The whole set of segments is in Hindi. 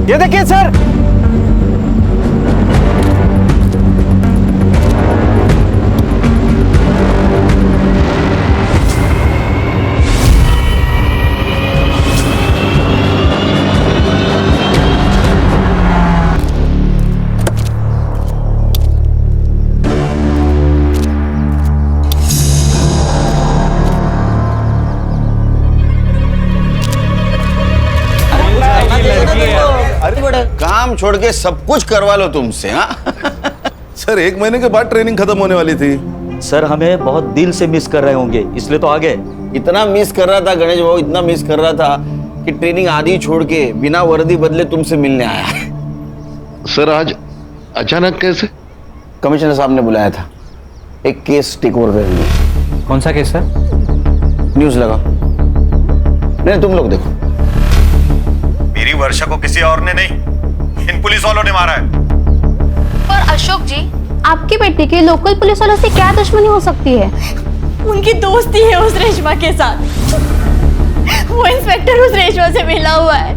ये देखिए सर। काम छोड़ के सब कुछ करवा लो तुमसे। हाँ सर 1 महीने के बाद ट्रेनिंग खत्म होने वाली थी। सर हमें बहुत दिल से मिस कर रहे होंगे, इसलिए तो आ गए। इतना मिस कर रहा था गणेश भाऊ, इतना मिस कर रहा था कि ट्रेनिंग आधी छोड़ के बिना वर्दी बदले तुमसे मिलने आया है। सर आज अचानक कैसे? कमिश्नर साहब ने बुलाया था, एक केस टेक ओवर कर लिया। कौन सा केस सर? न्यूज लगा। नहीं तुम लोग देखो। मेरी वर्षा को किसी और ने नहीं, इन पुलिस वालों ने मारा है। और अशोक जी, आपकी बेटी के लोकल पुलिस वालों से क्या दुश्मनी हो सकती है? उनकी दोस्ती है उस रेशमा के साथ। वो इंस्पेक्टर उस रेशमा से मिला हुआ है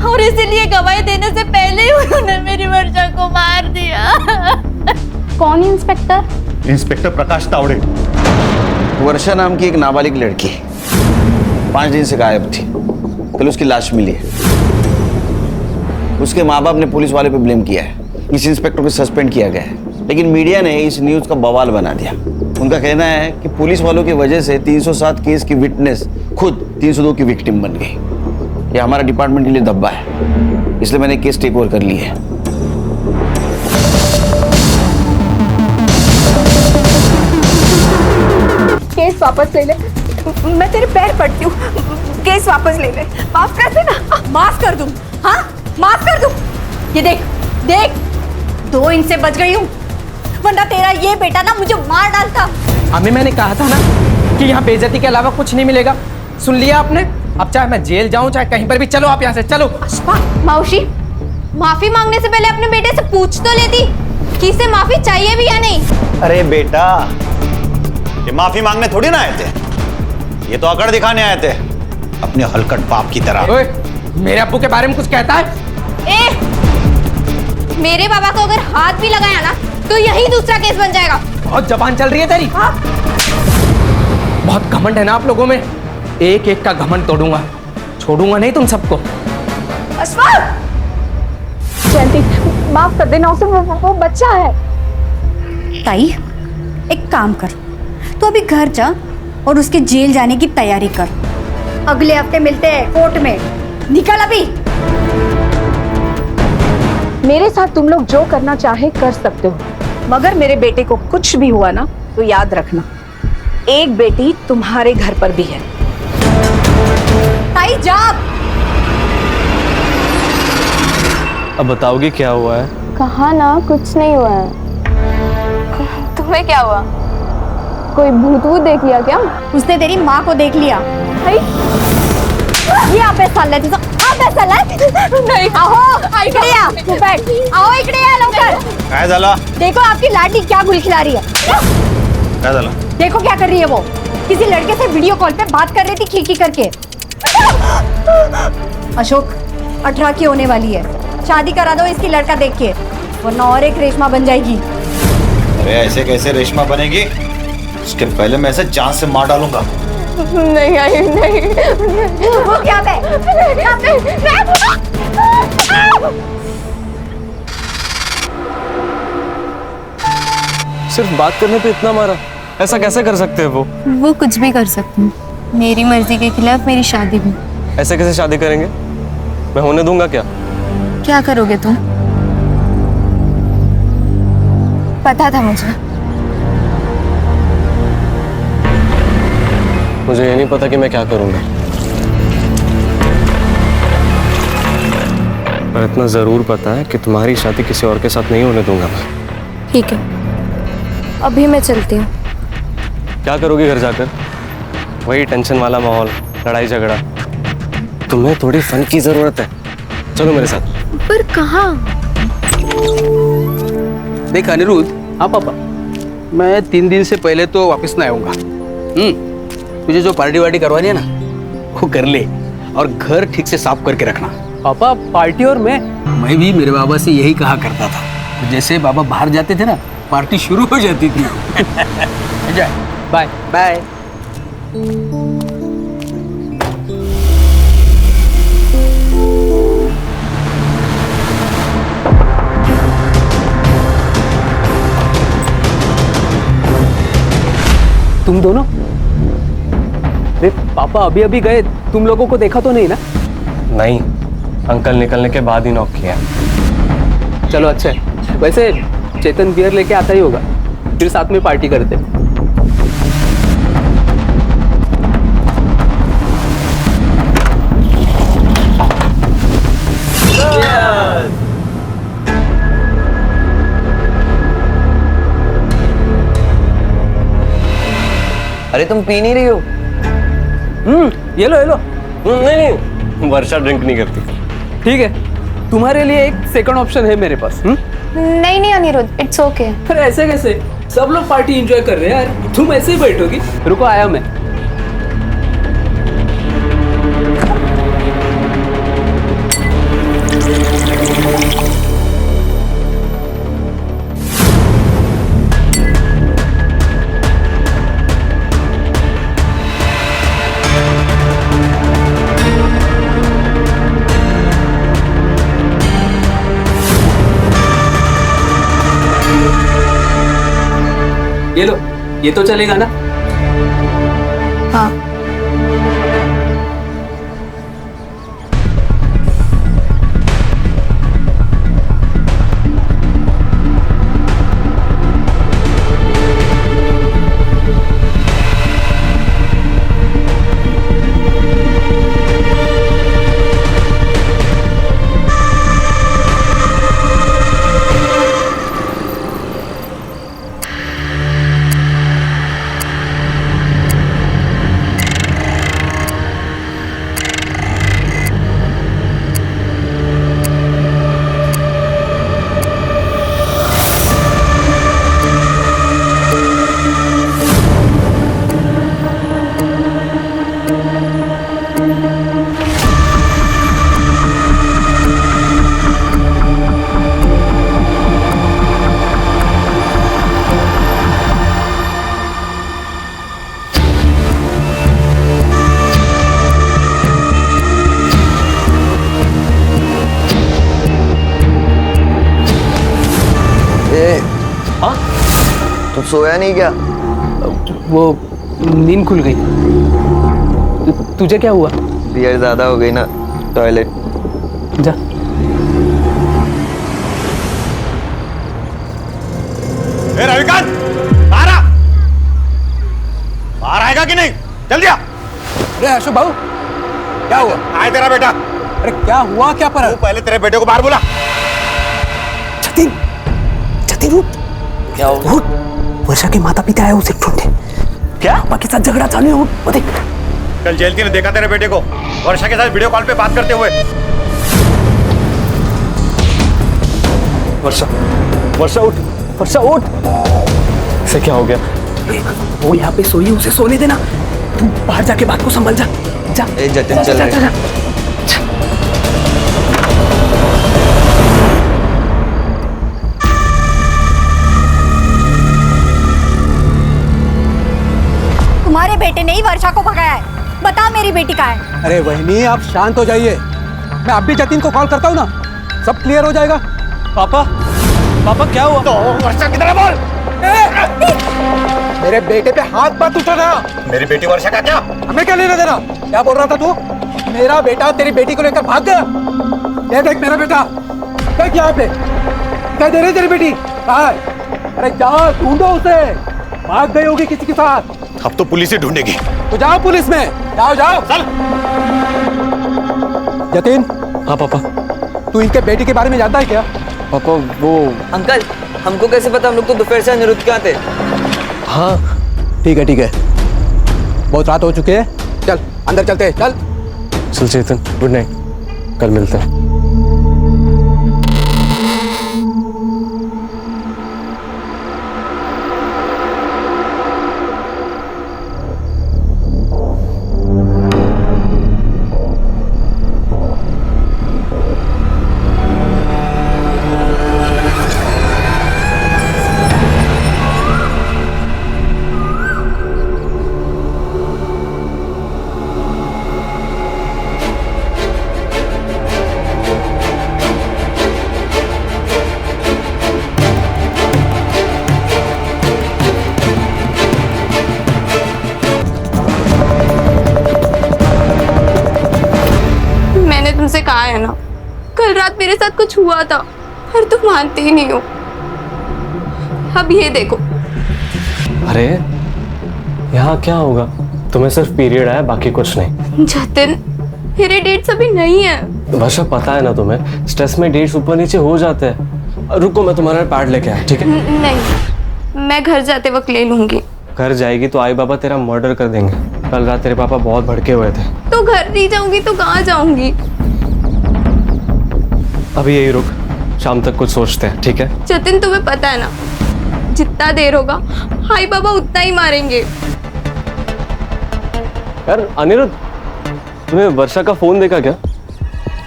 और इसीलिए गवाही देने से पहले ही उन्होंने मेरी वर्षा को मार दिया। कौन इंस्पेक्टर? इंस्पेक्टर प्रकाश तावड़े। वर्षा नाम की एक नाबालिग लड़की 5 दिन से गायब थी। कल उसकी लाश मिली है। उसके माँ बाप ने पुलिस वाले पे ब्लेम किया है। इस इंस्पेक्टर को सस्पेंड किया गया है, लेकिन मीडिया ने इस न्यूज का बवाल बना दिया। उनका कहना है कि पुलिस वालों की वजह से 307 केस की विटनेस खुद 302 की विक्टिम बन गई। ये हमारा डिपार्टमेंट के लिए धब्बा है, इसलिए मैंने केस टेक ओवर कर ली है। केस वापस ले ले, मैं तेरे पैर पड़ती हूँ। केस वापस ले ले, माफ कर देना। माफ कर दूँ? हाँ माफ कर दूँ? ये देख देख, 2 इंच से बच गई हूँ, वरना तेरा ये बेटा ना मुझे मार डालता। अम्मी मैंने कहा था ना कि यहाँ बेइज्जती के अलावा कुछ नहीं मिलेगा। सुन लिया आपने? अब चाहे मैं जेल जाऊँ चाहे कहीं पर भी, चलो आप यहाँ से चलो। मौसी, माफी मांगने से पहले अपने बेटे से पूछ तो लेती कि इसे माफी चाहिए भी या नहीं। अरे बेटा, ये माफी मांगने थोड़ी ना आए थे, ये तो अकड़ दिखाने आए थे अपने हलकट बाप की तरह। ओए, मेरे अब्बू के बारे में कुछ कहता है? मेरे बाबा को अगर हाथ भी लगाया ना तो यही दूसरा केस बन जाएगा। बहुत जबान चल रही है तेरी। हाँ? बहुत घमंड है ना आप लोगों में। एक एक का घमंड तोड़ूंगा, छोड़ूंगा नहीं तुम सबको। जयंती माफ कर देना उसे, वो बच्चा है। ताई एक काम कर, तू अभी घर जा और उसके जेल जाने की तैयारी कर। अगले हफ्ते मिलते हैं कोर्ट में। निकल अभी। मेरे साथ तुम लोग जो करना चाहे कर सकते हो, मगर मेरे बेटे को कुछ भी हुआ ना तो याद रखना, एक बेटी तुम्हारे घर पर भी है। ताई जा। अब बताओगी क्या हुआ है? कहा ना कुछ नहीं हुआ है। तुम्हें क्या हुआ? कोई भूत वूत देख लिया क्या? उसने तेरी माँ को देख लिया। ये आपे साला तुझा आपे साला नहीं। आओ इकडे या, तू बैठ। आओ इकडे या लवकर। काय झाला? देखो आपकी लाडली क्या गुल खिला रही है। काय झाला? देखो क्या कर रही है वो, किसी लड़के से वीडियो कॉल पे बात कर रही थी खिड़की करके। अशोक 18 की होने वाली है, शादी करा दो इसकी लड़का देख के, वरना और एक रेशमा बन जाएगी। अरे ऐसे कैसे रेशमा बनेगी? उसके पहले मैं इसे जान से मार डालूंगा। नहीं आई नहीं। वो क्या बे? सिर्फ बात करने पे इतना मारा? ऐसा कैसे कर सकते हैं वो कुछ भी कर सकती हूँ, मेरी मर्जी के खिलाफ मेरी शादी भी। ऐसे कैसे शादी करेंगे? मैं होने दूंगा क्या? क्या करोगे तुम? पता था मुझे ये नहीं पता कि मैं क्या करूंगा, पर इतना जरूर पता है कि तुम्हारी शादी किसी और के साथ नहीं होने दूंगा मैं। ठीक है, अभी मैं चलती हूँ। क्या करोगी घर जाकर? वही टेंशन वाला माहौल, लड़ाई झगड़ा। तुम्हें थोड़ी फन की जरूरत है, चलो मेरे साथ। पर कहाँ? देख अनिरुद्ध, हाँ पापा, मैं 3 दिन से पहले तो वापस ना आऊंगा। तुझे जो पार्टी वार्टी करवानी है ना वो कर ले, और घर ठीक से साफ करके रखना। पापा पार्टी और मैं भी मेरे बाबा से यही कहा करता था। जैसे बाबा बाहर जाते थे ना, पार्टी शुरू हो जाती थी। Bye bye. तुम दोनों? अरे पापा अभी अभी गए, तुम लोगों को देखा तो नहीं ना? नहीं, अंकल निकलने के बाद ही नॉक किया। चलो अच्छा है। वैसे चेतन बियर लेके आता ही होगा, फिर साथ में पार्टी करते। अरे तुम पी नहीं रही हो? ये लो ये लो। नहीं, वर्षा ड्रिंक नहीं करती। ठीक है, तुम्हारे लिए एक सेकंड ऑप्शन है मेरे पास। नहीं नहीं अनिरुद्ध, इट्स ओके। फिर ऐसे कैसे? सब लोग पार्टी एंजॉय कर रहे हैं यार, तुम ऐसे ही बैठोगी? रुको आया मैं। ये लो, ये तो चलेगा ना? हाँ। तो सोया नहीं क्या? वो नींद खुल गई। तुझे क्या हुआ? बियर ज्यादा हो गई ना, टॉयलेट जा। ए रविकांत, बाहर आएगा कि नहीं? जल्दी आ। अरे अशोक भाऊ, क्या हुआ? आए तेरा बेटा। अरे क्या हुआ? क्या पर? तू पहले तेरे बेटे को बाहर बुला। जतिन, जतिन उठ। क्या हुआ? वर्षा के माता पिता आए, उसे ढूंढे। क्या? पापा के साथ झगड़ा चालू है, उठ। देख, कल जेलती ने देखा तेरे बेटे को वर्षा के साथ वीडियो कॉल पे बात करते हुए। वर्षा, वर्षा उठ, वर्षा उठ। इसे क्या हो गया? वो यहाँ पे सोई, उसे सोने देना। तू बाहर जाके बात को संभल जा। जा। ए जतिन चल रहा है। तुम्हारे बेटे ने ही वर्षा को भगाया है। बता मेरी बेटी कहाँ है? अरे वहनी, आप शांत हो जाइए। मैं अभी जतिन को कॉल करता हूँ ना, सब क्लियर हो जाएगा। पापा, पापा क्या हुआ? तो वर्षा किधर है बोल? मेरे बेटे पे हाथ मत उठाना। मेरी बेटी वर्षा का क्या? हमें क्या लेना देना? क्या बोल रहा था तू? मेरा बेटा तेरी बेटी को लेकर भाग गया। ये देख मेरा बेटा, देख यहाँ पे। क्या दे रही तेरी बेटी? कहाँ है? अरे जाओ ढूंढो उसे, भाग गई होगी किसी के साथ। अब तो पुलिस ही ढूंढेगी। तो जाओ पुलिस में, जाओ जाओ चल। जतिन। हाँ पापा। तू इनके बेटी के बारे में जानता है क्या? पापा वो अंकल, हमको कैसे पता? हम लोग तो दोपहर से अनिरुद्ध के आते। हाँ ठीक है, बहुत रात हो चुकी है, चल अंदर चलते हैं। चल चल चेतन, गुड नाइट, कल मिलते हैं। कहा है ना, कल रात मेरे साथ कुछ हुआ था पर तुम मानते ही नहीं हो। अब ये देखो। अरे यहाँ क्या होगा, तुम्हें सिर्फ पीरियड आया, बाकी कुछ नहीं। जतिन, मेरे डेट्स अभी नहीं है। वर्षा पता है ना तुम्हें, स्ट्रेस में डेट्स ऊपर नीचे हो जाते हैं। रुको मैं तुम्हारा पैड लेके आया, ठीक है? नहीं, मैं घर जाते वक्त ले लूंगी। घर जाएगी तो आई बाबा तेरा मर्डर कर देंगे। कल रात तेरे पापा बहुत भड़के हुए थे। तो घर नहीं जाऊंगी तो कहाँ जाऊंगी? अभी यही रुक, शाम तक कुछ सोचते हैं, ठीक है? जतिन, तुम्हें पता है ना, जितना देर होगा हाई बाबा उतना ही मारेंगे। यार अनिरुद्ध, तुम्हें वर्षा का फोन देखा क्या?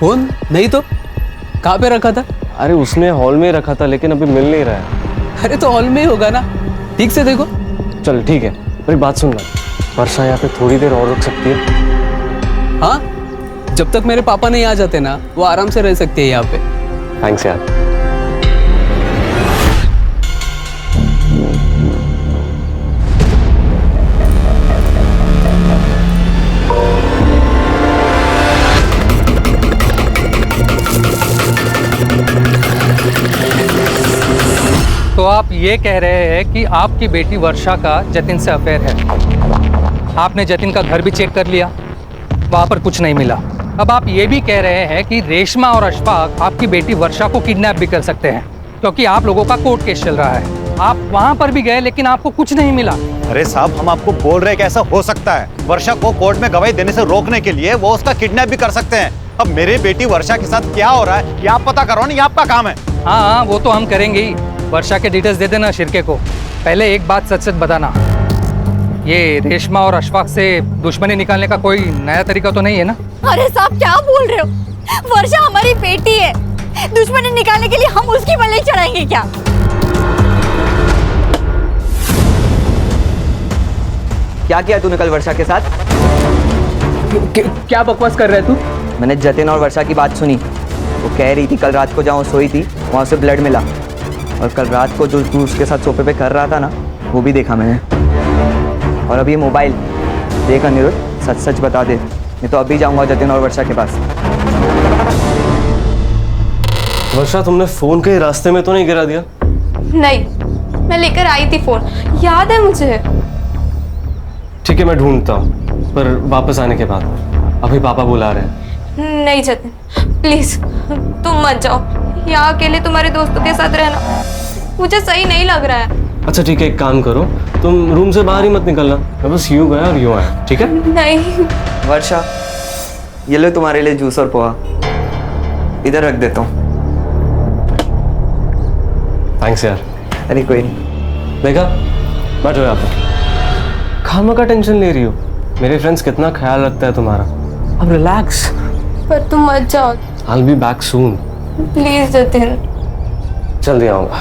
फोन नहीं तो कहाँ पे रखा था? अरे उसने हॉल में ही रखा था, लेकिन अभी मिल नहीं रहा है। अरे तो हॉल में ही होगा ना, ठीक से देखो। चल ठीक है, मेरी बात सुन ना, वर्षा यहाँ पे थोड़ी देर और रुक सकती है। हाँ, जब तक मेरे पापा नहीं आ जाते ना, वो आराम से रह सकती है यहाँ पे। थैंक्स यार। तो आप ये कह रहे हैं कि आपकी बेटी वर्षा का जतिन से अफेयर है। आपने जतिन का घर भी चेक कर लिया, वहाँ पर कुछ नहीं मिला। अब आप ये भी कह रहे हैं कि रेशमा और अशफाक आपकी बेटी वर्षा को किडनैप भी कर सकते हैं, क्योंकि आप लोगों का कोर्ट केस चल रहा है। आप वहाँ पर भी गए लेकिन आपको कुछ नहीं मिला। अरे साहब, हम आपको बोल रहे हैं कि ऐसा हो सकता है। वर्षा को कोर्ट में गवाही देने से रोकने के लिए वो उसका किडनैप भी कर सकते हैं। अब मेरे बेटी वर्षा के साथ क्या हो रहा है ये आप पता करो ना, ये आपका काम है। हाँ, वो तो हम करेंगे ही। वर्षा के डिटेल्स दे देना शिरके को। पहले एक बात सच सच बताना, ये रेशमा और अशफाक से दुश्मनी निकालने का कोई नया तरीका तो नहीं है ना? अरे साहब क्या बोल रहे हो? वर्षा हमारी बेटी है, दुश्मनी निकालने के लिए हम उसकी बलि चढ़ाएंगे क्या? क्या किया तूने कल वर्षा के साथ? क्या बकवास कर रहा है तू? मैंने जतिन और वर्षा की बात सुनी। वो कह रही थी कल रात को जहाँ सोई थी वहाँ से ब्लड मिला, और कल रात को जो तू उसके साथ सोफे पे कर रहा था ना, वो भी देखा मैंने। और अब ये मोबाइल देख अनिरुद्ध, सच सच बता दे, नहीं तो अभी जाऊंगा जतिन और वर्षा के पास। वर्षा, तुमने फोन के रास्ते में तो नहीं गिरा दिया? नहीं, मैं लेकर आई थी फोन, याद है मुझे। ठीक है, मैं ढूंढता हूँ, पर वापस आने के बाद। अभी पापा बुला रहे हैं। नहीं जतिन, प्लीज तुम मत जाओ। यहाँ अकेले तुम्हारे दोस्तों के साथ रहना मुझे सही नहीं लग रहा है। अच्छा ठीक है, एक काम करो, तुम रूम से बाहर ही मत निकलना। मैं बस यूं गया और यूं आया, ठीक है? नहीं। वर्षा, ये लो तुम्हारे लिए जूस और पोहा, इधर रख देता हूँ। थैंक्स यार। अरे कोई नहीं। देखा, बैठो यहाँ पर। खामा का टेंशन ले रही हो? मेरे फ्रेंड्स कितना ख्याल रखता है तुम्हारा। अब रिलैक्स। पर तुम मत जाओ। I'll be back soon. Please Jatin. जल्दी आऊंगा।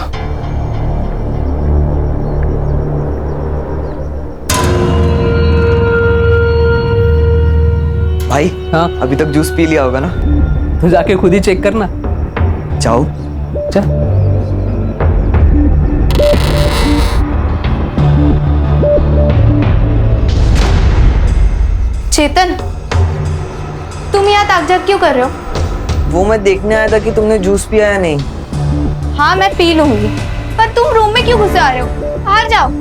भाई, हाँ, अभी तक जूस पी लिया होगा ना? तो जाके खुद ही चेक करना। जाओ। चल। चेतन, तुम यहाँ ताकझाक क्यों कर रहे हो? वो मैं देखने आया था कि तुमने जूस पिया या नहीं। हाँ मैं पी लूंगी, पर तुम रूम में क्यों घुसे आ रहे हो? बाहर जाओ।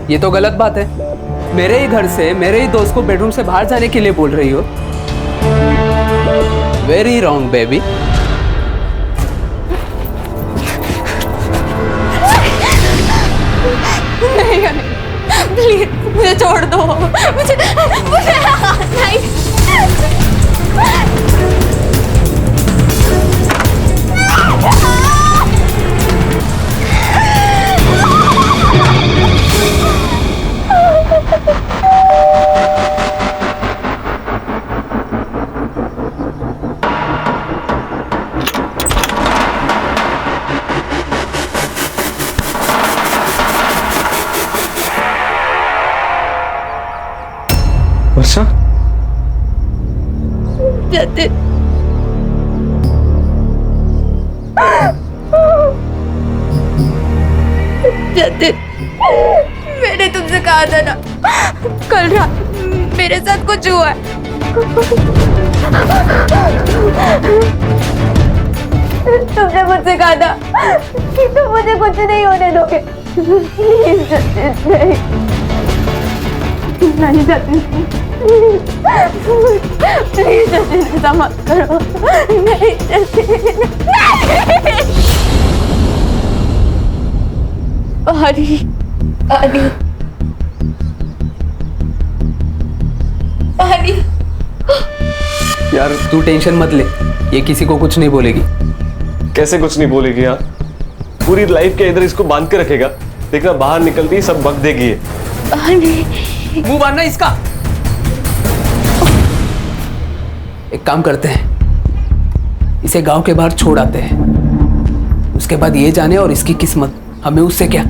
ये तो गलत बात है। मेरे ही घर से मेरे ही दोस्त को बेडरूम से बाहर जाने के लिए बोल रही हो। Very wrong baby. नहीं प्लीज मुझे छोड़ दो। मुझे नहीं। वर्षा, जतिन, जतिन, मैंने तुमसे कहा था ना, कल रात मेरे साथ कुछ हुआ है। तुमने मुझसे कहा था कि तुम मुझे कुछ नहीं होने दोगे। प्लीज सचिन, नहीं सचिन, प्लीज सचिन, ऐसा मत करो। नहीं सचिन, आदि, आदि, आदि। यार तू टेंशन मत ले, ये किसी को कुछ नहीं बोलेगी। कैसे कुछ नहीं बोलेगी यार? पूरी लाइफ के इधर इसको बांध के रखेगा, देखना बाहर निकलती ही सब बक देगी ये। मुंह बांधना इसका। एक काम करते हैं, इसे गांव के बाहर छोड़ आते हैं, उसके बाद ये जाने और इसकी किस्मत, हमें उससे क्या।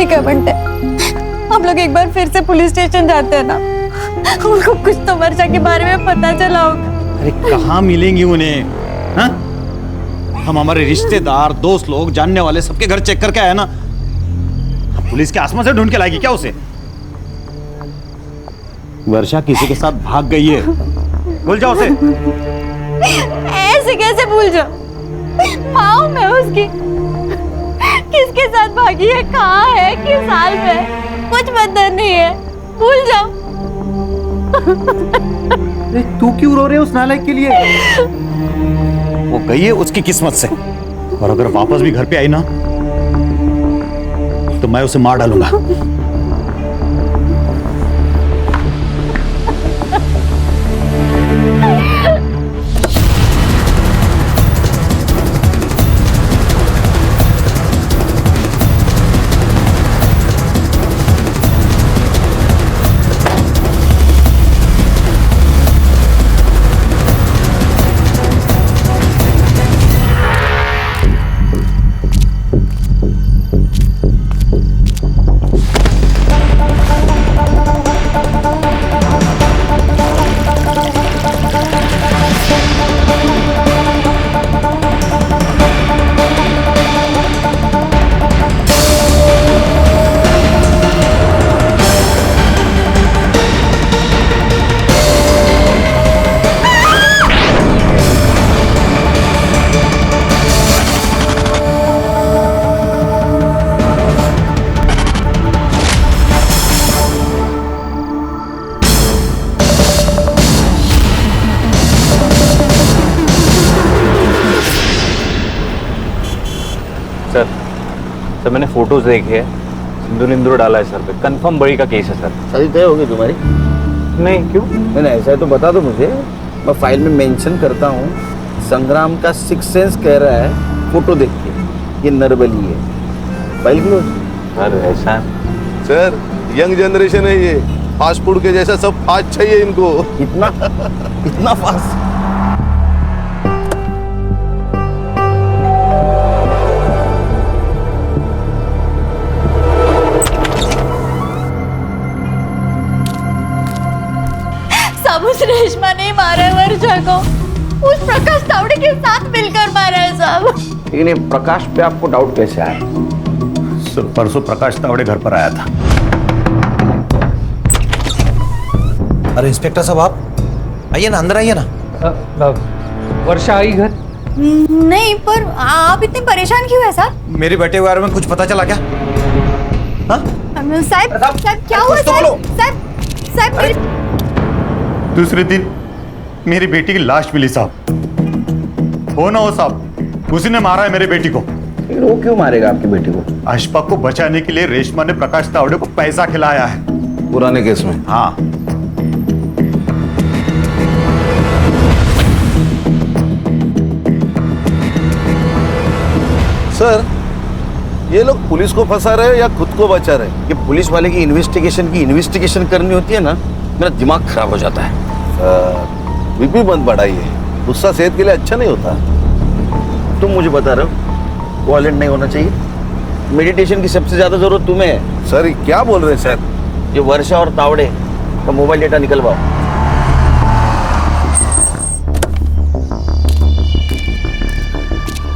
क्या बनते, हम लोग एक बार फिर से पुलिस स्टेशन जाते हैं ना, उनको कुछ तो वर्षा के बारे में पता चला होगा। अरे कहाँ मिलेंगी उन्हें? हाँ? हम हमारे रिश्तेदार, दोस्त लोग, जानने वाले सबके घर चेक करके आए ना। पुलिस के आसमान से ढूंढ के लाएगी क्या उसे? वर्षा किसी के साथ भाग गई है, भूल जाओ उसे। ऐसे कैसे भूल जाओ? माँ मैं उसकी, किसके साथ भागी है, कहाँ है, किस हाल में, कुछ पता नहीं है, भूल जाओ। तू क्यों रो रहे है उस नालायक के लिए? वो गई है उसकी किस्मत से, और अगर वापस भी घर पे आई ना तो मैं उसे मार डालूंगा। सर मैंने फोटोज देखे हैं, सिंदूर इंदूर डाला है सर पे, कंफर्म बड़ी का केस है सर। शादी तय होगी तुम्हारी? नहीं, क्यों? नहीं ऐसा है तो बता दो मुझे, मैं फाइल में मेंशन करता हूँ। संग्राम का सिक्स सेंस कह रहा है फोटो देख के ये नरबली है। File close. सर ऐसा सर यंग जनरेशन है ये, फास्ट फूड के जैसा सब फास्ट चाहिए इनको। इतना फास्ट? उस रेशमा ने मारा है वर्षा को, उस प्रकाश तावड़े के साथ मिलकर मारा है साहब। लेकिन ये प्रकाश पे आपको डाउट कैसे आया? परसों प्रकाश तावड़े घर पर आया था। अरे इंस्पेक्टर साहब आप आइए ना, अंदर आइए ना। वर्षा आई घर? नहीं, पर आप इतने परेशान क्यों है सर? मेरे बेटे के बारे में कुछ पता चला क्या? हाँ? साहब क्या हुआ साहब? दूसरे दिन मेरी बेटी की लाश मिली साहब। हो ना हो साहब, उसी ने मारा है मेरी बेटी को। लेकिन वो क्यों मारेगा आपकी बेटी को? अशफाक को बचाने के लिए रेशमा ने प्रकाश तावड़े को पैसा खिलाया है। पुराने केस में? हाँ। सर ये लोग पुलिस को फंसा रहे हैं या खुद को बचा रहे हैं? ये पुलिस वाले की इन्वेस्टिगेशन करनी होती है ना, मेरा दिमाग खराब हो जाता है। बीपी मत बढ़ाइए, गुस्सा सेहत के लिए अच्छा नहीं होता। तुम मुझे बता रहे हो वायलेंट नहीं होना चाहिए? मेडिटेशन की सबसे ज्यादा जरूरत तुम्हें है। सर क्या बोल रहे हैं सर? ये वर्षा और तावड़े का मोबाइल डेटा निकलवाओ।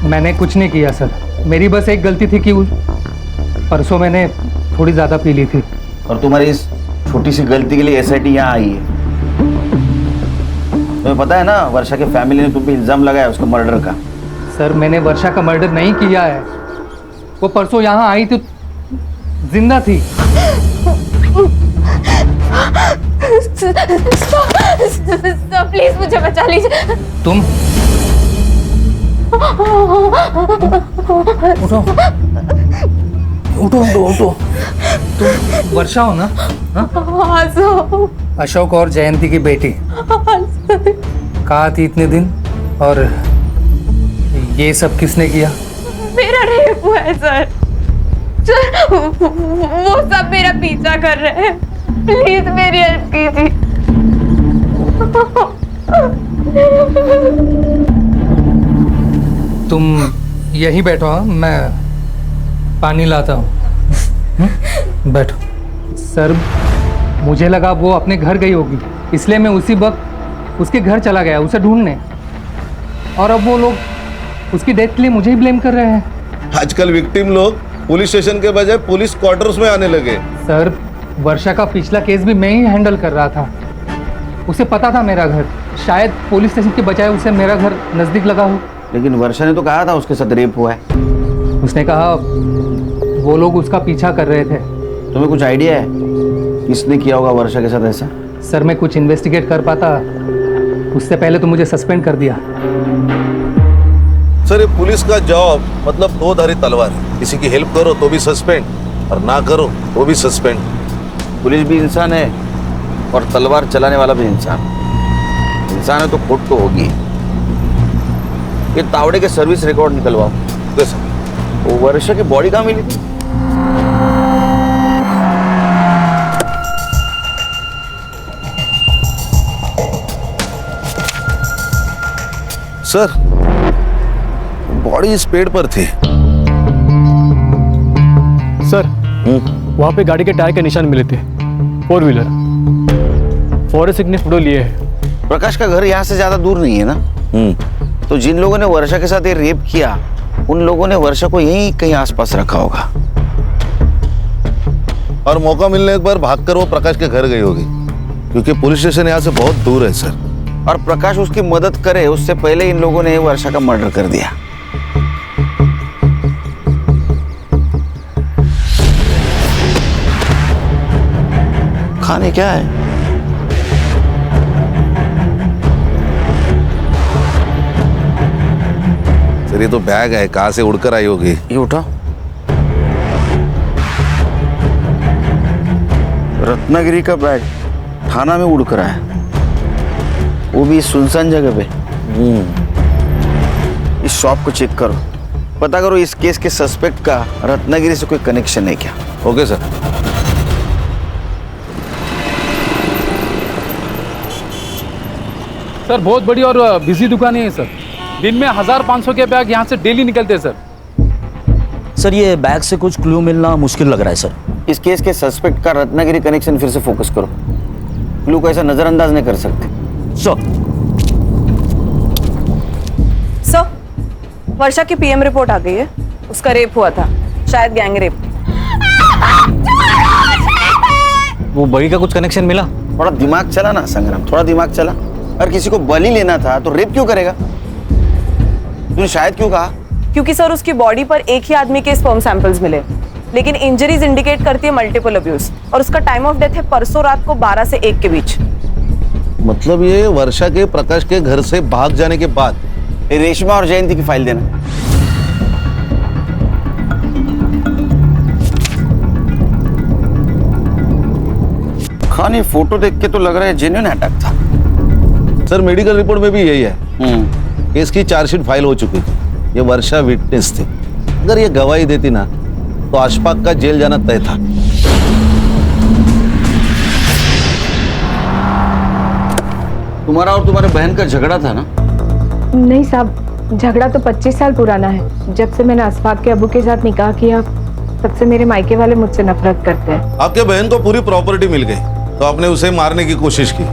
मैंने कुछ नहीं किया सर, मेरी बस एक गलती थी कि परसों मैंने थोड़ी ज़्यादा पी ली थी। और तुम्हारी इस छोटी सी गलती के लिए एसआईटी यहाँ आई है। तुम्हें पता है ना, वर्षा के फैमिली ने तुम पे इल्जाम लगाया उसका मर्डर का। सर मैंने वर्षा का मर्डर नहीं किया है, वो परसों यहाँ आई थी, जिंदा थी। प्लीज मुझे बचा लीजिए। तुम उठो उठो उठो उठो। तुम वर्षा हो ना? हाँ सर। अशोक और जयंती की बेटी। कहाँ थी इतने दिन? और ये सब किसने किया? मेरा रेप हुआ है सर। वो सब मेरा पीछा कर रहे हैं, प्लीज मेरी हेल्प कीजिए। तुम यहीं बैठो, हाँ मैं पानी लाता हूँ। बैठो। सर मुझे लगा वो अपने घर गई होगी, इसलिए मैं उसी वक्त उसके घर चला गया उसे ढूंढने, और अब वो लोग उसकी डेथ के लिए मुझे ही ब्लेम कर रहे हैं। आजकल विक्टिम लोग पुलिस स्टेशन के बजाय पुलिस क्वार्टर्स में आने लगे। सर वर्षा का पिछला केस भी मैं ही हैंडल कर रहा था, उसे पता था मेरा घर, शायद पुलिस स्टेशन के बजाय उसे मेरा घर नज़दीक लगा हो। लेकिन वर्षा ने तो कहा था उसके साथ रेप हुआ है। उसने कहा वो लोग उसका पीछा कर रहे थे। तुम्हें कुछ आइडिया है किसने किया होगा वर्षा के साथ ऐसा? सर मैं कुछ इन्वेस्टिगेट कर पाता, उससे पहले तो मुझे सस्पेंड कर दिया। सर ये पुलिस का जॉब मतलब दो धारी तलवार है, किसी की हेल्प करो तो भी सस्पेंड और ना करो तो भी सस्पेंड। पुलिस भी इंसान है और तलवार चलाने वाला भी इंसान है, तो खोट तो होगी। ये तावड़े के सर्विस रिकॉर्ड निकलवाओ। वो वर्षा की बॉडी कहाँ मिली थी? सर बॉडी इस पेड़ पर थी। सर वहाँ पे गाड़ी के टायर के निशान मिले थे, 4 व्हीलर। फॉरेंसिक ने फोटो लिए है। प्रकाश का घर यहाँ से ज्यादा दूर नहीं है ना? तो जिन लोगों ने वर्षा के साथ ये रेप किया, उन लोगों ने वर्षा को यहीं कहीं आसपास रखा होगा, और मौका मिलने एक बार भागकर वो प्रकाश के घर गई होगी, क्योंकि पुलिस स्टेशन यहाँ से बहुत दूर है सर। और प्रकाश उसकी मदद करे उससे पहले इन लोगों ने वर्षा का मर्डर कर दिया। खाने क्या है? सर ये तो बैग है, कहाँ से उड़कर आई होगी। ये उठा। रत्नागिरी का बैग थाना में उड़कर आया, वो भी सुनसान जगह पे। इस शॉप को चेक करो, पता करो इस केस के सस्पेक्ट का रत्नागिरी से कोई कनेक्शन है क्या। Okay sir. सर बहुत बड़ी और बिजी दुकान है सर, दिन में 1500 के बैग यहाँ से डेली निकलते हैं सर। सर ये बैग से कुछ क्लू मिलना मुश्किल लग रहा है सर। इस केस के सस्पेक्ट का रत्नागिरी कनेक्शन फिर से फोकस करो, क्लू को ऐसा नजरअंदाज नहीं कर सकते। सर वर्षा की पीएम रिपोर्ट आ गई है, उसका रेप हुआ था, शायद गैंग रेप। वो बड़ी का कुछ कनेक्शन मिला? थोड़ा दिमाग चला ना संग्राम, थोड़ा दिमाग चला। अगर किसी को बलि लेना था तो रेप क्यों करेगा? तूने शायद क्यों कहा? क्योंकि सर उसकी बॉडी पर एक ही आदमी के स्पर्म सैंपल्स मिले, लेकिन इंजरीज इंडिकेट करती है मल्टीपल अब्यूज, और उसका टाइम ऑफ डेथ है परसों रात को 12 से 1 के बीच। मतलब ये वर्षा के प्रकाश के घर से भाग जाने के बाद। रेशमा और जयंती की फाइल देना। खान ये फोटो देख के तो लग रहा है जेन्युइन अटैक था। सर मेडिकल रिपोर्ट में भी यही है। केस की चार्जशीट फाइल हो चुकी थी, ये वर्षा विटनेस थी। अगर ये गवाही देती ना तो अशफाक का जेल जाना तय था। तुम्हारा और तुम्हारे बहन का झगड़ा था ना? नहीं साहब, झगड़ा तो 25 साल पुराना है। जब से मैंने अशफाक के अबू के साथ निकाह किया तब से मेरे मायके वाले मुझसे नफरत करते हैं। आपके बहन को पूरी प्रॉपर्टी मिल गई तो आपने उसे मारने की कोशिश की,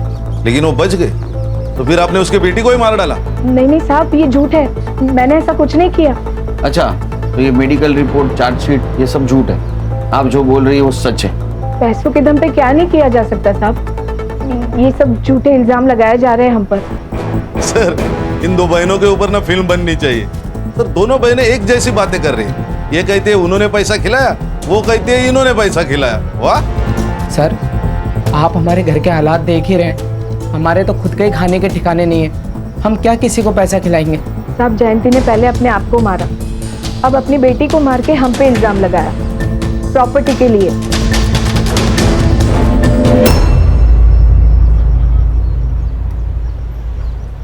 लेकिन वो बच गए, तो फिर आपने उसकी बेटी को ही मार डाला। नहीं साहब, ये झूठ है, मैंने ऐसा कुछ नहीं किया। अच्छा, तो ये मेडिकल रिपोर्ट, चार्जशीट, ये सब झूठ है। आप जो बोल रही है वो सच है। पैसों के दम पे क्या नहीं किया जा सकता साहब, ये सब झूठे इल्जाम लगाए जा रहे हैं हम पर। सर, इन दो बहनों के ऊपर ना फिल्म बननी चाहिए। सर, दोनों बहनें एक जैसी बातें कर रही हैं। ये कहते हैं उन्होंने पैसा खिलाया, वो कहते हैं इन्होंने पैसा खिलाया। वाह सर, आप हमारे घर के हालात देख ही रहे हैं, हमारे तो खुद के ही खाने के ठिकाने नहीं है, हम क्या किसी को पैसा खिलाएंगे। साहब, जयंती ने पहले अपने आप को मारा, अब अपनी बेटी को मार के हम पे इल्जाम लगाया प्रॉपर्टी के लिए।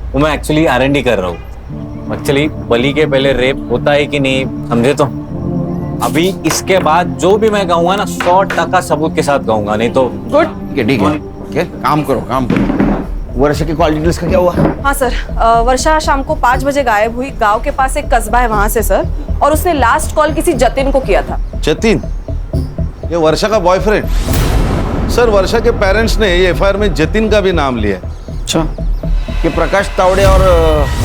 वो मैं एक्चुअली R&D कर रहा हूँ। एक्चुअली बलि के पहले रेप होता है कि नहीं, समझे? तो अभी इसके बाद जो भी मैं गाऊंगा ना 100% सबूत के साथ गाऊंगा, नहीं तो गुड। ठीक है, काम करो। वर्षा की कॉल डिटेल्स का क्या हुआ? हाँ सर, वर्षा शाम को 5 बजे गायब हुई। गांव के पास एक कस्बा है वहां से सर, और उसने लास्ट कॉल किसी जतिन को किया था। जतिन? ये वर्षा का बॉयफ्रेंड? सर, वर्षा के पेरेंट्स ने ये FIR में जतिन का भी नाम लिया। अच्छा, ये प्रकाश तावड़े और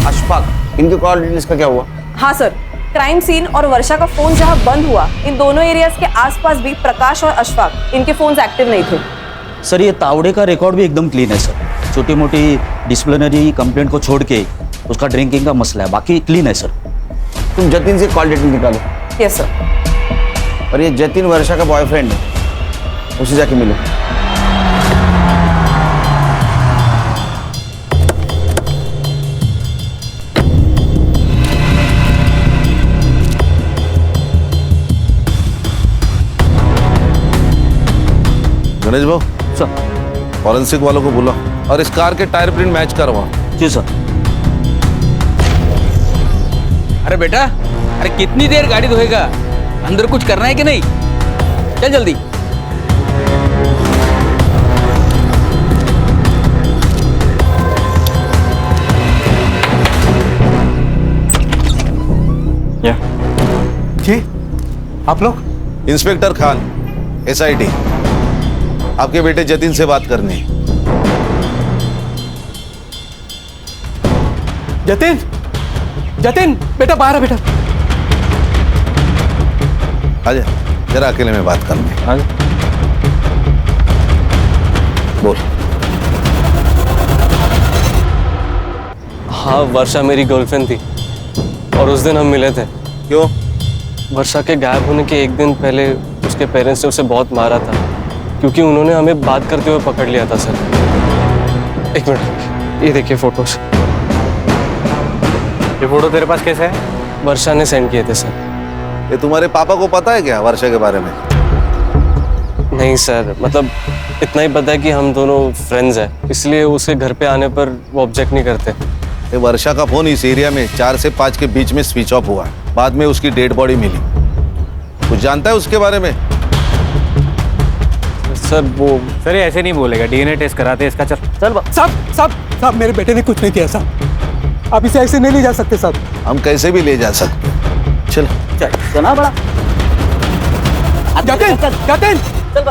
अशफाक, इनके कॉल डिटेल्स का क्या हुआ? हाँ सर, क्राइम सीन और वर्षा का फोन जहाँ बंद हुआ, इन दोनों एरियाज के आसपास भी प्रकाश और अशफाक, इनके फोन्स एक्टिव नहीं थे। सर, ये तावड़े का रिकॉर्ड भी एकदम क्लीन है सर। छोटी मोटी डिसिप्लिनरी कंप्लेंट को छोड़ के उसका ड्रिंकिंग का मसला है, बाकी क्लीन है सर। तुम जतिन से कॉल डिटेल निकालो। Yes sir. और ये जतिन वर्षा का बॉयफ्रेंड है, उसे जाके मिलो। गणेश भाऊ, सर। फॉरेंसिक वालों को बुला और इस कार के टायर प्रिंट मैच करवा। जी सर। अरे बेटा, अरे कितनी देर गाड़ी धोएगा? अंदर कुछ करना है कि नहीं? चल जल्दी। जी, आप लोग? इंस्पेक्टर खान, SIT, आपके बेटे जतिन से बात करनी है। जतिन, जतिन बेटा बाहर आ बेटा। आजा, जरा अकेले में बात करनी है। आजा। बोल। हाँ, वर्षा मेरी गर्लफ्रेंड थी और उस दिन हम मिले थे। क्यों? वर्षा के गायब होने के एक दिन पहले उसके पेरेंट्स ने उसे बहुत मारा था, क्योंकि उन्होंने हमें बात करते हुए पकड़ लिया था सर। एक मिनट, ये देखिए फोटोज। ये फोटो तेरे पास कैसे है? वर्षा ने सेंड किए थे सर। ये तुम्हारे पापा को पता है क्या वर्षा के बारे में? नहीं सर, मतलब इतना ही पता है कि हम दोनों फ्रेंड्स हैं, इसलिए उसे घर पे आने पर वो ऑब्जेक्ट नहीं करते। ये वर्षा का फोन इस एरिया में 4 से 5 के बीच में स्विच ऑफ हुआ। बाद में उसकी डेड बॉडी मिली। कुछ जानता है उसके बारे में? सर वो सर ये ऐसे नहीं बोलेगा, DNA टेस्ट कराते हैं इसका। चल साहब, मेरे बेटे ने कुछ नहीं किया साहब। आप इसे ऐसे नहीं ले जा सकते साहब। हम कैसे भी ले जा सकते। चल चला बड़ा।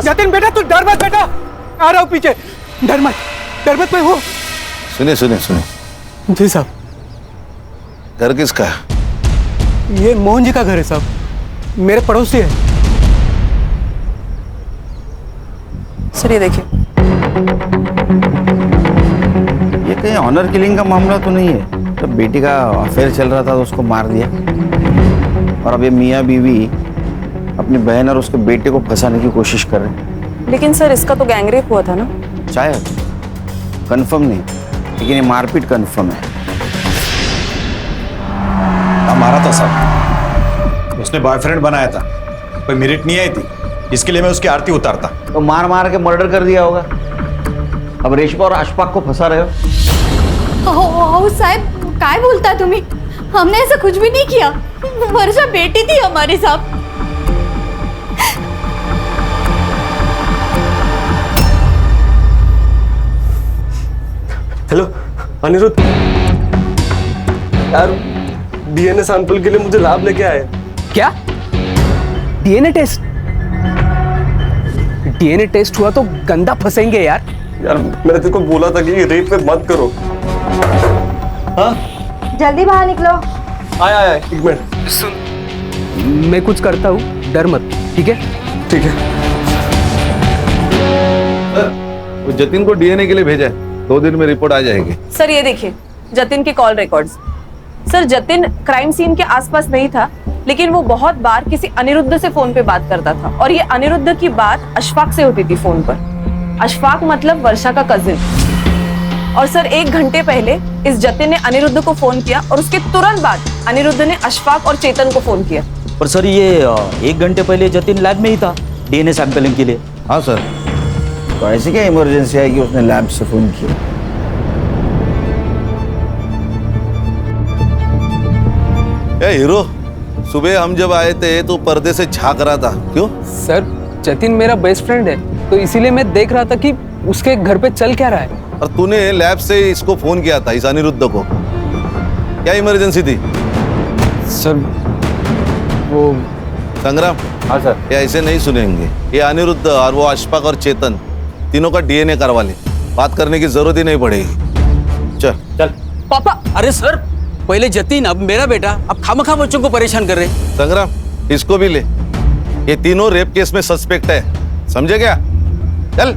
जतिन बेटा, तू डर मत बेटा, आ रहा हूँ पीछे। डर मत मैं हूँ। सुने। जी साहब। घर किसका है? ये मोहन जी का घर है साहब, मेरे पड़ोसी है। सर ये देखिए। ये कहीं ऑनर किलिंग का मामला तो नहीं है? तो बेटी का अफेयर चल रहा था तो उसको मार दिया, और अब ये मियाँ बीवी अपनी बहन और उसके बेटे को फंसाने की कोशिश कर रहे हैं। लेकिन सर इसका तो गैंगरेप हुआ था ना? शायद, कंफर्म नहीं, लेकिन ये मारपीट कंफर्म है। मारा था साहब, उसने बॉयफ्रेंड बनाया था, कोई मेरिट नहीं आई थी, इसके लिए मैं उसकी आरती उतारता। तो मार के मर्डर कर दिया होगा। अब रेशमा और अशफाक को फंसा रहे हो। साहब, काय बोलता तुम्ही? हमने ऐसा कुछ भी नहीं किया। वर्षा बेटी थी हमारी साहब। हेलो अनिरुद्ध, यार DNA सैंपल के लिए मुझे लैब लेके आए। क्या? डीएनए टेस्ट हुआ तो गंदा फंसेंगे यार। यार मैंने तेरे को बोला था कि रेप पे मत करो। हाँ जल्दी बाहर निकलो। आया एक मिनट सुन, मैं कुछ करता हूँ, डर मत, ठीक है? ठीक है। वो जतिन को डीएनए के लिए भेजा है, 2 दिन में रिपोर्ट आ जाएगी। सर ये देखिए जतिन के call records. Sir Jatin crime scene के आसपास नहीं था, लेकिन वो बहुत बार किसी अनिरुद्ध से फोन पे बात करता था, और ये अनिरुद्ध की बात अशफाक से होती थी फोन पर। अशफाक मतलब वर्षा का कजिन। और सर 1 घंटे पहले इस जतिन ने अनिरुद्ध को फोन किया, और उसके तुरंत बाद अनिरुद्ध ने अशफाक और चेतन को फोन किया। पर सर ये 1 घंटे पहले जतिन लैब में ही था डीएनए सैंपलिंग के लिए। हाँ सर। तो ऐसी क्या इमरजेंसी है कि उसने लैब से फोन किया? ए हीरो, सुबह हम जब आए थे तो पर्दे से झांक रहा था, क्यों? सर जतिन मेरा बेस्ट फ्रेंड है, तो इसीलिए मैं देख रहा था कि उसके घर पे चल क्या रहा है। और तूने लैब से इसको फोन किया था, इस अनिरुद्ध को, क्या इमरजेंसी थी? सर वो संग्राम। हाँ सर। ये ऐसे नहीं सुनेंगे। ये अनिरुद्ध और वो अशफाक और चेतन तीनों का डीएनए करवा ले, बात करने की जरूरत ही नहीं पड़ेगी। चल चल। पापा, अरे सर पहले जतिन अब मेरा बेटा, अब खामखा बच्चों को परेशान कर रहे हैं। संग्राम इसको भी ले, ये तीनों रेप केस में सस्पेक्ट है, समझे क्या? चल।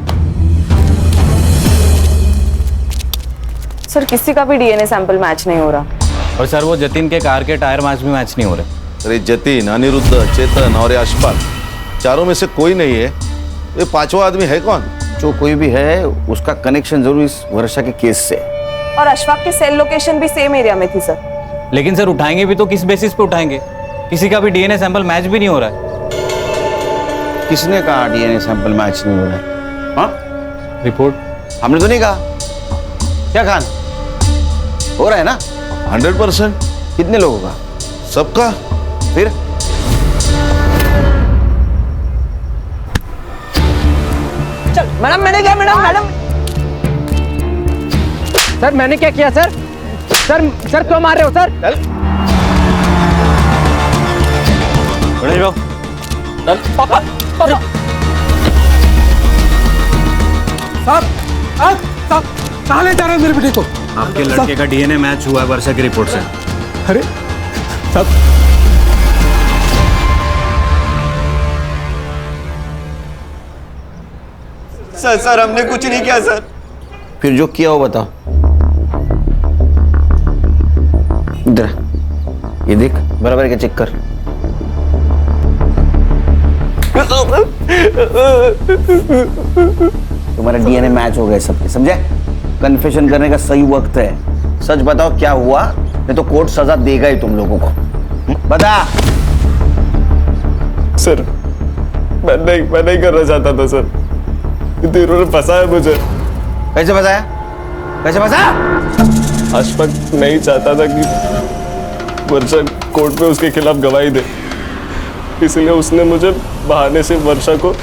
सर किसी का भी डीएनए सैंपल मैच नहीं हो रहा। और सर वो जतिन के कार के टायर मैच भी मैच नहीं हो रहे। अरे जतिन, अनिरुद्ध, चेतन और ये अशफाक, चारों में से कोई नहीं है। ये 5वां आदमी है कौन? जो कोई भी है उसका कनेक्शन जरूर इस वर्षा के केस से। और अशफाक की सेल लोकेशन भी सेम एरिया में थी सर। लेकिन सर उठाएंगे भी तो किस बेसिस पे उठाएंगे? किसी का भी डीएनए सैंपल मैच भी नहीं हो रहा है। किसने कहा डीएनए सैंपल मैच नहीं हो रहा है? हाँ, रिपोर्ट हमने तो नहीं कहा। क्या खान हो रहा है ना? 100%। कितने लोगों का? सबका। फिर चल मैडम, मैंने क्या मैडम? सर मैंने क्या किया सर? सर क्यों मार रहे हो सर? चल। खड़े रहो। चल पापा। साहब कहाँ ले जा रहे हैं मेरे बेटे को? आपके लड़के का डीएनए मैच हुआ है वर्षा की रिपोर्ट से। अरे साहब, सर हमने कुछ नहीं किया सर। फिर जो किया हो बताओ। इधर ये देख, बराबर क्या चेक कर। तुम्हारा डीएनए मैच हो गया सबके, समझे? कन्फेशन करने का सही वक्त है। सच बताओ क्या हुआ, नहीं तो कोर्ट सजा देगा ही तुम लोगों को। बता। सर मैं नहीं करना चाहता था सर, इन्होंने फंसाया मुझे। कैसे फंसाया? कैसे फंसाया? अशफाक नहीं चाहता था कि वर्षा कोर्ट में उसके खिलाफ गवाही दे, इसलिए उसने मुझे बहाने से वर्षा को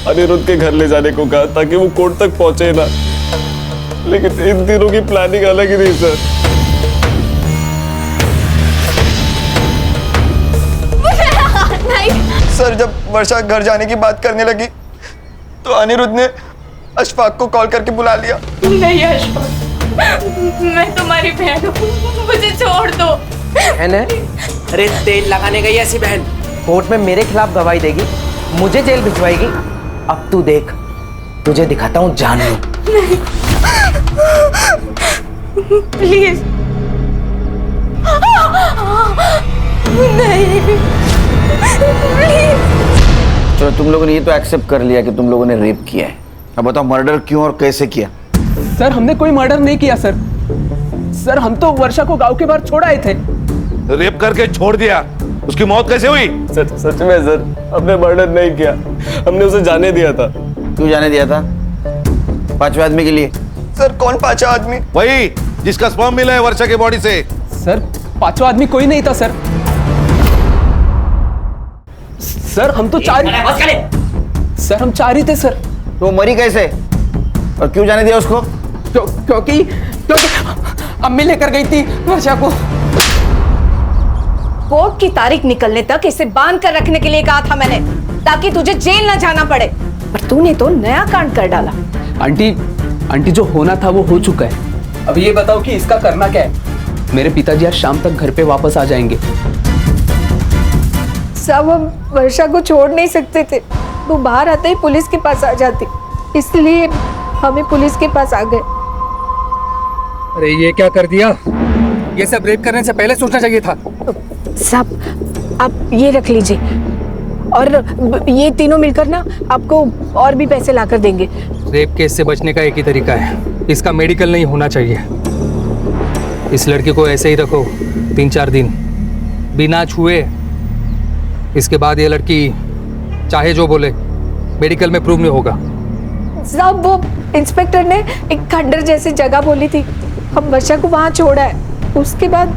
अनिरुद्ध के घर ले जाने को कहा ताकि वो कोर्ट तक पहुंचे ना। लेकिन इन दिनों की प्लानिंग अलग ही थी सर। नहीं सर जब वर्षा घर जाने की बात करने लगी तो अनिरुद्ध ने अशफाक को कॉल करके बुला लिया। नहीं अशफाक, मैं तुम्हारी बहन हूँ, मुझे छोड़ दो। बहन है? अरे तेल लगाने गई ऐसी बहन कोर्ट में मेरे खिलाफ गवाही देगी, मुझे जेल भिजवाएगी। अब तू देख, तुझे दिखाता हूँ जान। प्लीज नहीं, प्लीज। चलो तुम लोगों ने ये तो एक्सेप्ट कर लिया कि तुम लोगों ने रेप किया है। अब बताओ मर्डर क्यों और कैसे किया? सर हमने कोई मर्डर नहीं किया सर। सर हम तो वर्षा को गांव के बाहर छोड़ आए थे। रेप करके छोड़ दिया, उसकी मौत कैसे हुई? सच में सर हमने मर्डर नहीं किया, हमने उसे जाने दिया था। क्यों जाने दिया था? 5वें आदमी के लिए। सर कौन 5वां आदमी? वही जिसका स्पर्म मिला है वर्षा के बॉडी से। सर 5वां आदमी कोई नहीं था सर। सर हम तो चार ही थे सर। तो मरी कैसे और क्यों जाने दिया उसको? क्योंकि अम्मी लेकर गई थी वर्षा को। कोर्ट की तारीख निकलने तक इसे बांध कर रखने के लिए कहा था मैंने, ताकि तुझे जेल ना जाना पड़े, पर तूने तो नया कांड कर डाला। आंटी जो होना था वो हो चुका है। अब ये बताओ कि इसका करना क्या है? मेरे पिताजी आज शाम तक घर पे वापस आ जाएंगे। सब हम वर्षा को छोड़ नहीं सकते थे, वो बाहर आते ही पुलिस के पास आ जाती, इसलिए हमें पुलिस के पास आ गए। अरे ये क्या कर दिया? ये सब रेप करने से पहले सोचना चाहिए था। साहब आप ये रख लीजिए, और ये तीनों मिलकर ना आपको और भी पैसे लाकर देंगे। रेप केस से बचने का एक ही तरीका है, इसका मेडिकल नहीं होना चाहिए। इस लड़की को ऐसे ही रखो 3-4 दिन बिना छुए, इसके बाद ये लड़की चाहे जो बोले मेडिकल में प्रूव नहीं होगा। साहब वो इंस्पेक्टर ने एक खंडर जैसी जगह बोली थी, हम वर्षा को वहां छोड़ा है, उसके बाद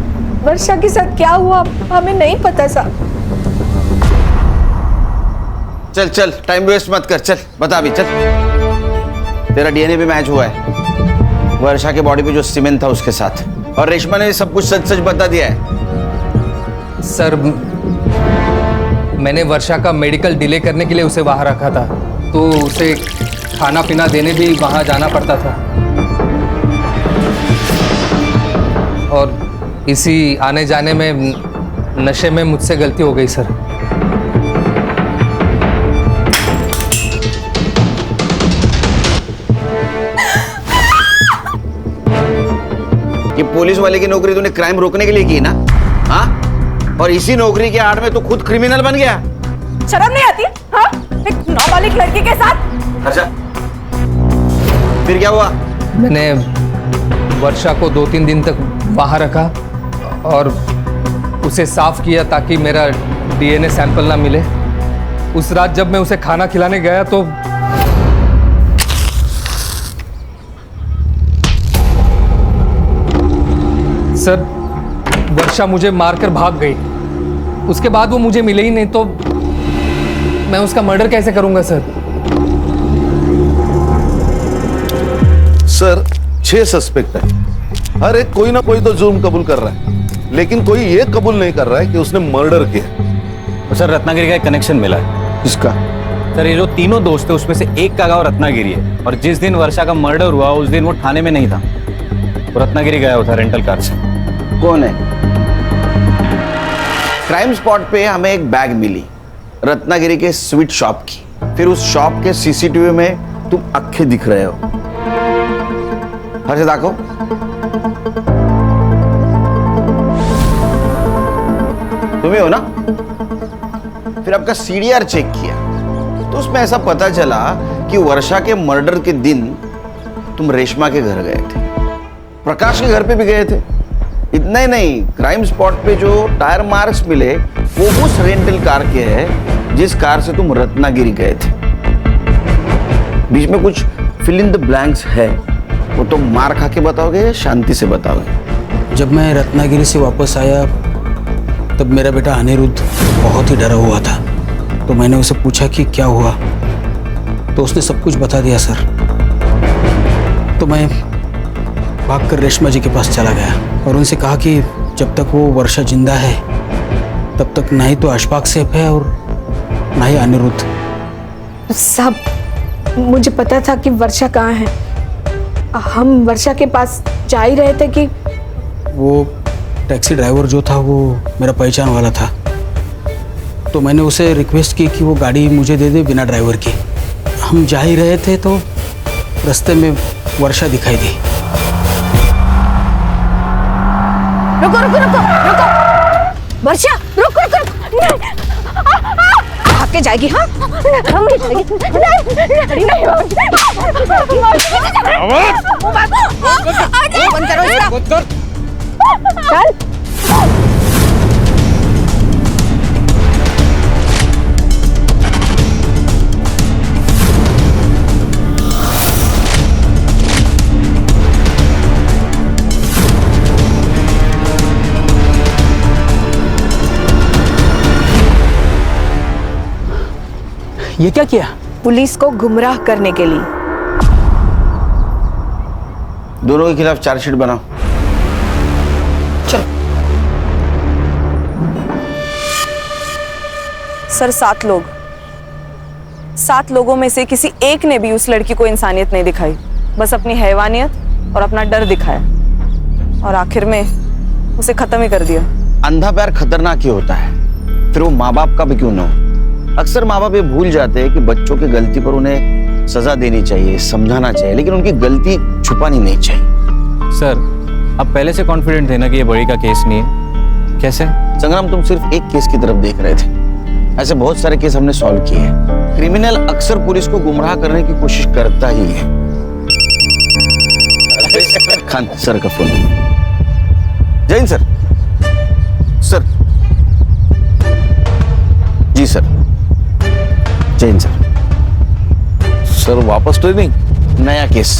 वर्षा के साथ क्या हुआ हमें नहीं पता साहब। चल चल, टाइम वेस्ट मत कर, चल बता अभी, चल। तेरा डीएनए भी मैच हुआ है वर्षा के बॉडी पे जो सीमेंट था उसके साथ, और रेशमा ने सब कुछ सच सच बता दिया है। सर मैंने वर्षा का मेडिकल डिले करने के लिए उसे वहां रखा था, तो उसे खाना पीना देने भी वहां जाना पड़ता था, और इसी आने जाने में नशे में मुझसे गलती हो गई सर। ये पुलिस वाले की नौकरी तूने क्राइम रोकने के लिए की ना? हाँ, और इसी नौकरी के आड़ में तो खुद क्रिमिनल बन गया। शर्म नहीं आती? हाँ, एक नाबालिग लड़की के साथ। अच्छा, फिर क्या हुआ? मैंने वर्षा को 2-3 दिन तक वहां रखा और उसे साफ किया ताकि मेरा डीएनए सैंपल ना मिले। उस रात जब मैं उसे खाना खिलाने गया तो सर वर्षा मुझे मारकर भाग गई। उसके बाद वो मुझे मिले ही नहीं, तो मैं उसका मर्डर कैसे करूंगा सर? सर 6 सस्पेक्ट है, हर एक कोई ना कोई तो जुर्म कबूल कर रहा है, लेकिन कोई ये कबूल नहीं कर रहा है कि उसने मर्डर किया। तो सर रत्नागिरी का एक कनेक्शन मिला है। किसका? सर ये जो तीनों दोस्त थे उसमें से एक का गांव रत्नागिरी है, और जिस दिन वर्षा का मर्डर हुआ उस दिन वो थाने में नहीं था, वो रत्नागिरी गया हुआ था रेंटल कार से। कौन है? क्राइम स्पॉट पे हमें एक बैग मिली रत्नागिरी के स्वीट शॉप की, फिर उस शॉप के सीसीटीवी में तुम अक्खे दिख रहे हो। हर्षद दाखो। तुम्हें हो ना? फिर आपका सीडीआर चेक किया तो उसमें ऐसा पता चला कि वर्षा के मर्डर के दिन तुम रेशमा के घर गए थे, प्रकाश के घर पे भी गए थे। इतना ही नहीं, क्राइम स्पॉट पे जो टायर मार्क्स मिले वो उस रेंटल कार के हैं जिस कार से तुम रत्नागिरी गए थे। बीच में कुछ फिल इन द ब्लैंक्स है, वो तो मार खा के बताओगे या शांति से बताओगे? जब मैं रत्नागिरी से वापस आया तब मेरा बेटा अनिरुद्ध बहुत ही डरा हुआ था, तो मैंने उसे पूछा कि क्या हुआ, तो उसने सब कुछ बता दिया सर। तो मैं भागकर रेशमा जी के पास चला गया और उनसे कहा कि जब तक वो वर्षा जिंदा है तब तक ना ही तो अशफाक सेफ है और ना ही अनिरुद्ध। साहब मुझे पता था कि वर्षा कहाँ है, हम वर्षा के पास जा ही रहे थे कि वो टैक्सी ड्राइवर जो था वो मेरा पहचान वाला था, तो मैंने उसे रिक्वेस्ट की कि वो गाड़ी मुझे दे दे बिना ड्राइवर की। हम जा ही रहे थे तो रास्ते में वर्षा दिखाई दी। रुको रुको रुको रुको, वर्षा रुक रुक रुक, भाग के जाएगी। हाँ हम भी जाएगी, नहीं नहीं बंद करो इसका, चल। ये क्या किया? पुलिस को गुमराह करने के लिए। दोनों के खिलाफ चार्जशीट बनाओ। चल। सर 7 लोग, 7 लोगों में से किसी एक ने भी उस लड़की को इंसानियत नहीं दिखाई, बस अपनी हैवानियत और अपना डर दिखाया और आखिर में उसे खत्म ही कर दिया। अंधा प्यार खतरनाक ही होता है, फिर वो माँ बाप का भी क्यों ना हो। अक्सर माँ बाप ये भूल जाते हैं कि बच्चों की गलती पर उन्हें सजा देनी चाहिए, समझाना चाहिए, लेकिन उनकी गलती छुपानी नहीं चाहिए। सर आप पहले से कॉन्फिडेंट थे ना कि ये बड़ी का केस नहीं है, कैसे? संग्राम, तुम सिर्फ एक केस की तरफ देख रहे थे, ऐसे बहुत सारे केस हमने सॉल्व किए हैं। क्रिमिनल अक्सर पुलिस को गुमराह करने की कोशिश करता ही है। खान सर का फोन। जैन सर। सर जी सर। जैन सर। सर वापस ट्रेनिंग? नया केस।